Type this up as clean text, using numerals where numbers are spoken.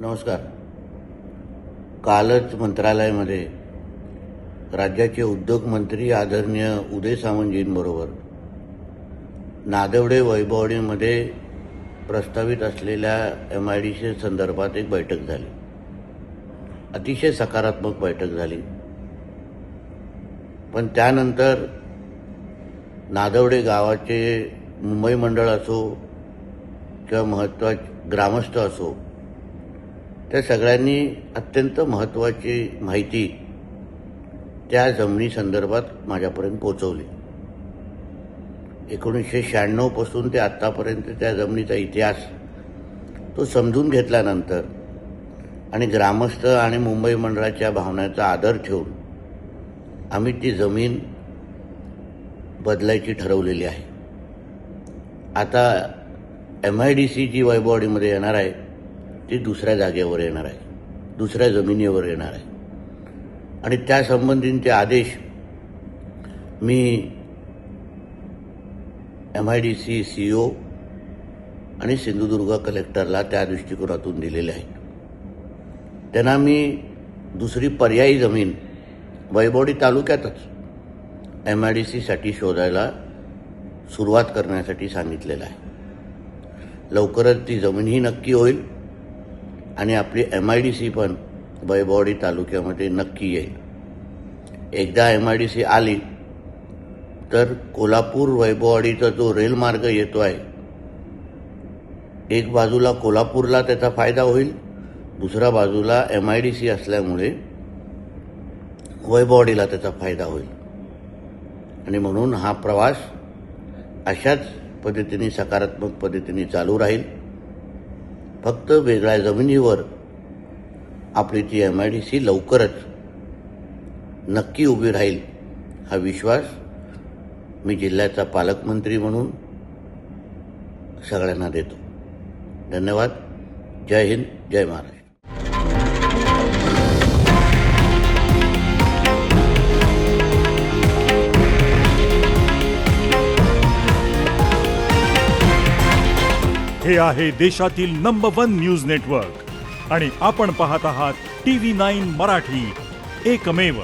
नमस्कार. कालच मंत्रालयामध्ये राज्याचे उद्योग मंत्री आदरणीय उदय सामंतजींबरोबर नादवडे वैभववाडीमध्ये प्रस्तावित असलेल्या MIDC संदर्भात एक बैठक झाली. अतिशय सकारात्मक बैठक झाली. पण त्यानंतर नादवडे गावाचे मुंबई मंडळ असो किंवा महत्त्वाचे ग्रामस्थ असो, त्या सगळ्यांनी अत्यंत महत्त्वाची माहिती त्या जमिनी संदर्भात माझ्यापर्यंत पोहोचवली. 1996 पासून ते आत्तापर्यंत त्या जमिनीचा इतिहास तो समजून घेतल्यानंतर आणि ग्रामस्थ आणि मुंबई मंडळाच्या भावनांचा आदर ठेवून आम्ही ती जमीन बदलायची ठरवलेली आहे. आता MIDC जी वैभववाडीमध्ये येणार आहे ती दुसऱ्या जागेवर येणार आहे, दुसऱ्या जमिनीवर येणार आहे. आणि त्या संबंधीचे आदेश मी MIDC CEO आणि सिंधुदुर्ग कलेक्टरला त्या दृष्टिकोनातून दिलेले आहेत. त्यांना मी दुसरी पर्यायी जमीन वैभववाडी तालुक्यातच MIDCसाठी शोधायला सुरुवात करण्यासाठी सांगितलेलं आहे. लवकरच ती जमीनही नक्की होईल आणि आपली MIDC पण वैभववाडी तालुक्यामध्ये नक्की येईल. एकदा MIDC आली तर कोल्हापूर वैभववाडीचा जो रेल्वेमार्ग येतो आहे, एक बाजूला कोल्हापूरला त्याचा फायदा होईल, दुसऱ्या बाजूला MIDC असल्यामुळे वैभववाडीला त्याचा फायदा होईल. आणि म्हणून हा प्रवास अशाच पद्धतीने सकारात्मक पद्धतीने चालू राहील. फक्त वेगळ्या जमिनीवर आपली ती MIDC लवकरच नक्की उभी राहील हा विश्वास मी जिल्ह्याचा पालकमंत्री म्हणून सगळ्यांना देतो. धन्यवाद. जय हिंद, जय महाराष्ट्र. हे आहे देशातील नंबर 1 न्यूज नेटवर्क आणि आपण पाहत आहात TV9 मराठी, एकमेव.